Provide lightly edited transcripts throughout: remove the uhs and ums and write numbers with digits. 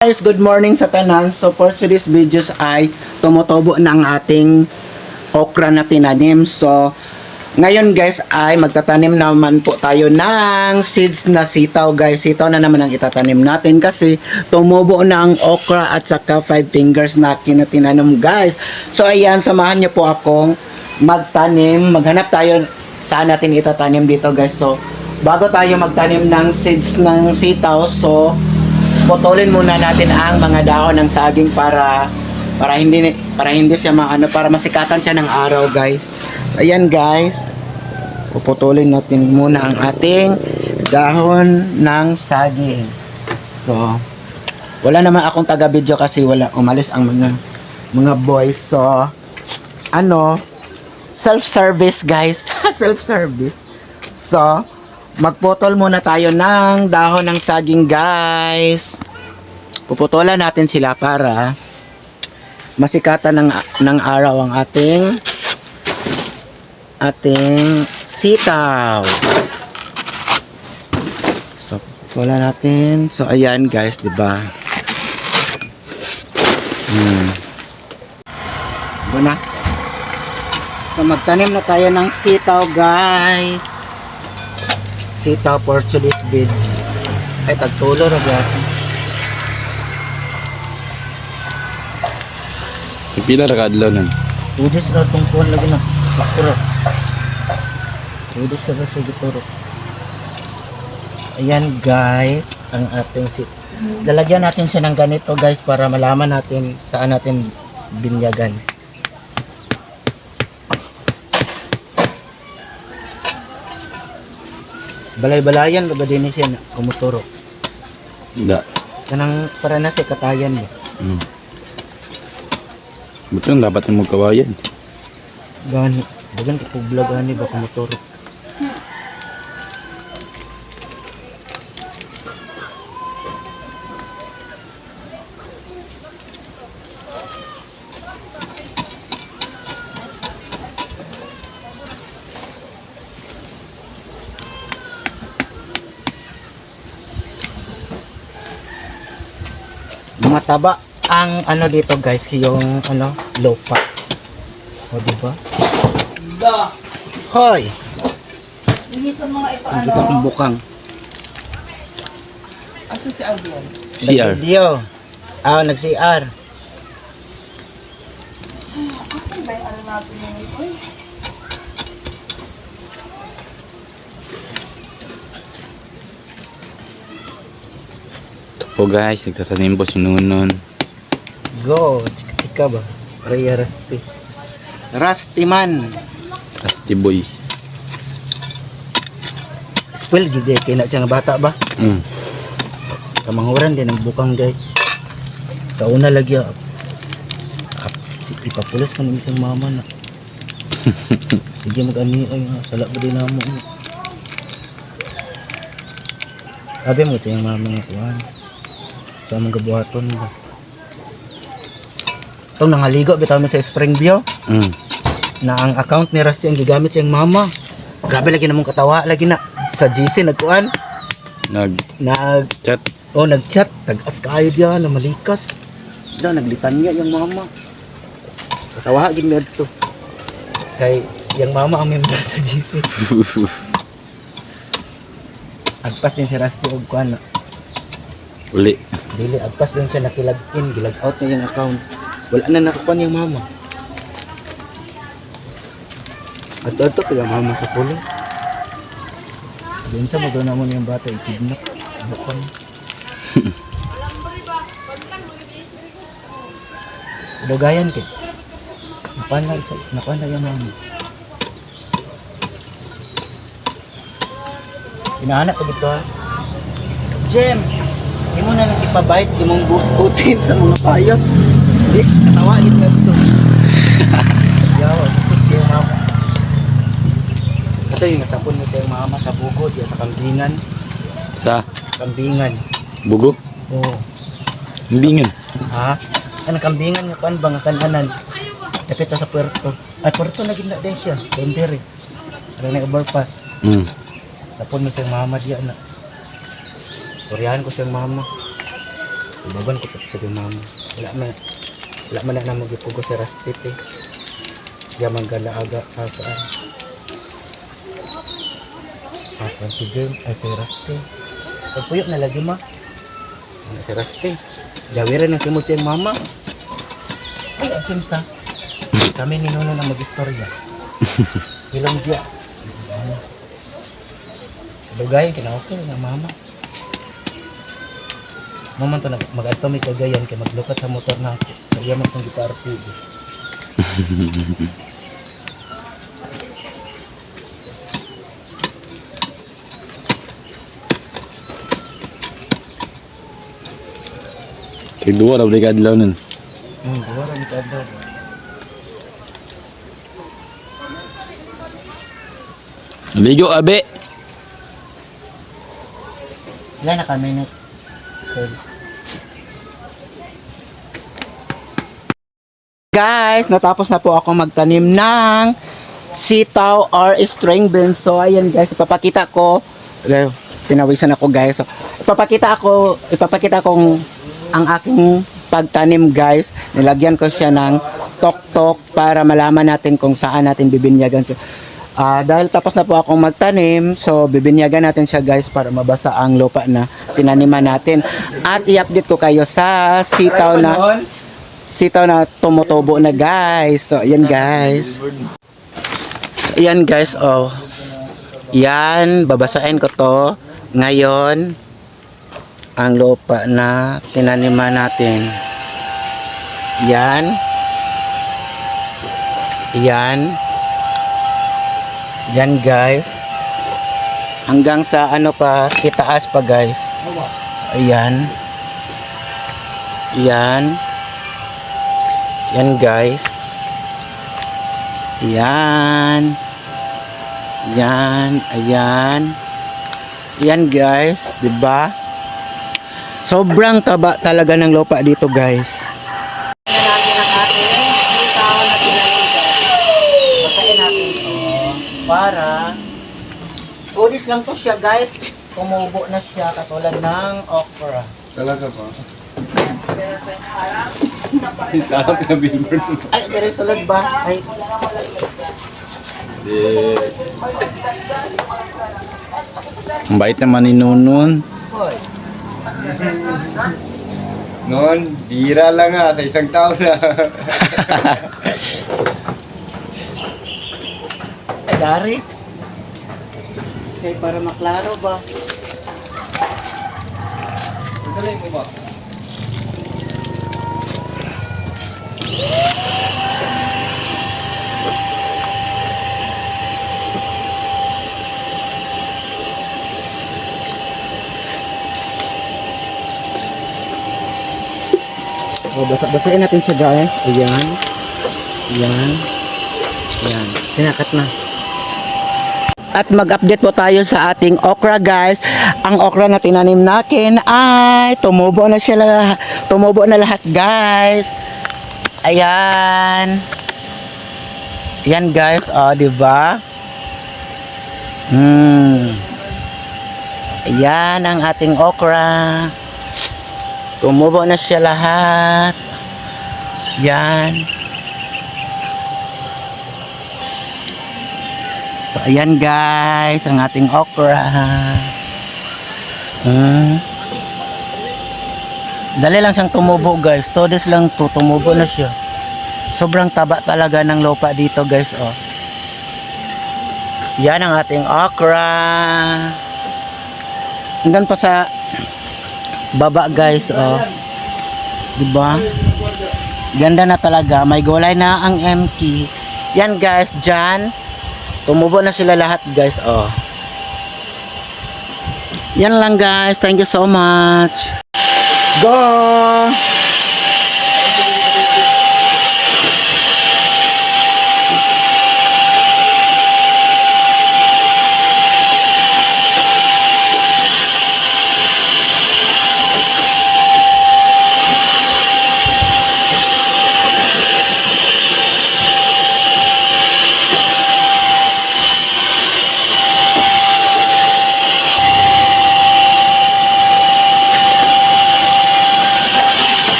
Guys, good morning sa tanan. So for today's videos ay tumutubo na ang ating okra na tinanim. So ngayon guys ay magtatanim naman po tayo ng seeds na sitaw guys. Sitaw na naman ang itatanim natin kasi tumubo na ang okra at saka 5 fingers na kinatinanim guys. So ayan, samahan niyo po akong magtanim. Maghanap tayo saan natin itatanim dito guys. So bago tayo magtanim ng seeds ng sitaw, so putulin muna natin ang mga dahon ng saging para hindi siya para masikatan siya ng araw guys. Ayan guys, puputulin natin muna ang ating dahon ng saging. So wala naman akong taga video kasi umalis ang mga boys. So self-service guys. Self-service. So magputol muna tayo ng dahon ng saging guys. Puputulan natin sila para masikatan ng araw ang ating sitaw. So puputulan natin. So ayan guys, 'di ba? Buna. So magtanim na tayo ng sitaw guys. Sitaw Portuguese bed. Ay tagtulo ra guys. Pila ra kadlaw nan. Udis ra tong kuan lagi na. Bakura. Udis ra sa gituro. Ayan guys, ang ating lalagyan natin siya ng ganito guys para malaman natin saan natin binyagan. Balay-balayan ba din siya kumuturo? Da. Kanang para na sa katayan mo. Betul dapat mo kawayan. Gani, dagan kupugla gani ba kumuturo? Mataba ang dito guys, yung lupa. O diba? Hoy! Hindi sa mga ito Hindi ka kong bukang. Asan si Albion? CR. Nag-video. Nag-CR. Asan ba yung natin yung ito? Po guys, nagtatanim po si Nunon. Go! Chika ba? Raya Rusty. Rusty man! Rusty boy. Spoil gid kay na siya nga bata ba? Kamanghuran din ang bukang guys. Sa una lagi ipapulos man isang mama na. Sige mag-ani ay sala ba din namo. Abi mo sa mama nga kuan. Sa mga gabuhaton ba. Itong nangaligo bitaw mo sa Spring View. Na ang account ni Rusty ang gigamit sa iyang mama. Grabe lagi namong katawa lagi na sa GC nagkuan. Nag-chat. Nag-chat. Tag-as kaayo diyan na malikas. Daw naglitan niya yung mama. Katawa gid mi adto. Kay yung mama ang member sa GC. Agpas din si Rusty og kuan. Uli. Dili agpas din siya nakilagin, gilag out na yung account. Wala na nakakuan yung mama. Ato pila mama sa pulis. Diyan sa magana mo yung bata i-kidnap. Bukon. Dogayan kay. Nakuha na yung mama. Hinahanap ko dito ha. James! Hindi mo na lang ipabait yung butin sa mga payot. Hindi, katawagin nga dito. Yawa, gusto kayo mama. Ito yung nasapon mo kayong mama sa bugod, sa kambingan. Sa Kambingan. bugo. Oo. Bimbingan. Ha? Ano kambingan nga pan ba nga kananan? Kapit sa Puerto. Ay, Puerto na gina din siya. Pendere. Ano na overpass. Sapon mo siyang mama diyan na. Suryahan ko siyang mama. Tumaban ko sa mama. Wala man na magipugo si Rastit eh. Siya manggala-aga sa saan. Apan si Jim, ay si Rastit. Pagpuyok na lagi ma. Si Rastit. Jawiran ng simot siya mama. Ay, at Simsa. Kami ni Nuno na mag-istorya. Ilang dia. Dugay, kinawako na mama. Maman to mag-adto may kagayan kay maglukat sa motor na ako. Kaya mo itong gitar TV. Kay duwa ra balik adlaw nun. Buwara ni kadto. Ligo abe. Ilan na kami na. Guys, natapos na po ako magtanim ng sitaw or string beans. So ayan guys, ipapakita ko. Pinawisan ako guys. So, ipapakita kong ang aking pagtanim guys. Nilagyan ko siya ng tok-tok para malaman natin kung saan natin bibinyagan siya. Dahil tapos na po akong magtanim, so bibinyagan natin siya guys para mabasa ang lupa na tinaniman natin. At i-update ko kayo sa sitaw na tumutubo na guys. So ayan guys. So ayan guys, oh. Yan, babasahin ko to. Ngayon, ang lupa na tinaniman natin. Yan. Yan. Yan guys. Hanggang sa ano pa, itaas pa guys. So, ayan. Yan. Yan guys. Yan. Yan. Ayan. Yan guys. Diba? Sobrang taba talaga ng lupa dito guys. Natin ang ating sitaw na tinanim guys. Patayin natin ito. Para udis lang to siya guys. Tumubo na siya katulad ng okra. Talaga ba? Sarap na billboard. Ay, dire sulod ba? Ay, Ang bait naman ni Nunon. hoy. Noon, bira lang nga sa isang taon na. Ay, dari. Okay, para maklaro ba? Tuloy mo ba? O, basahin natin siya guys. Ayan. Ayan. Ayan. Sinakat na. At mag-update po tayo sa ating okra guys. Ang okra na tinanim natin ay tumubo na siya. Tumubo na lahat guys. Ayan. Ayan guys. O, diba? Ayan ang ating okra. Tumubo na siya lahat. Yan. So, ayan guys, ang ating okra. Dali lang siyang tumubo guys. 2 days lang to, tumubo na siya. Sobrang taba talaga ng lupa dito guys. Oh. Yan ang ating okra. Hanggang pa sa baba guys, oh. Diba? Ganda na talaga. May gulay na ang MK. Yan guys, dyan. Tumubo na sila lahat guys, oh. Yan lang guys. Thank you so much. Go!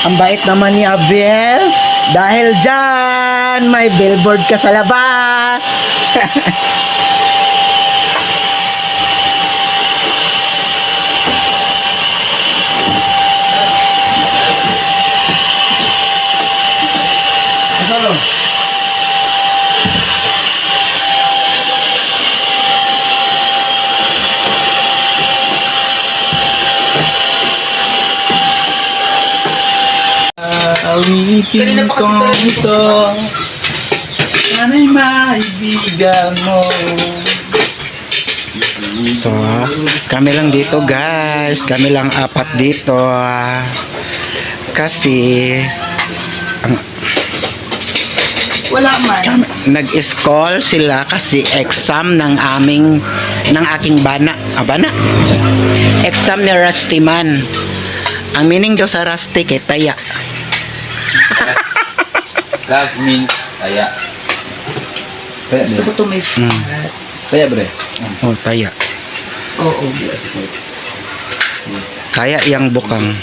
Ang bait naman ni Abel. Dahil dyan, may billboard ka sa labas. Awitin ko ito. Sana'y maibigan mo. So, kami lang dito guys. Kami lang apat dito. Kasi, Wala man. nag-school sila kasi exam ng aking bana. Bana? Exam ni Rustyman. Ang meaning daw sa Rusty kay Taya. Last means taya. Taya, Gusto ko bre. to may Taya, bre. Oh, Taya. Oo. Taya yang bukang.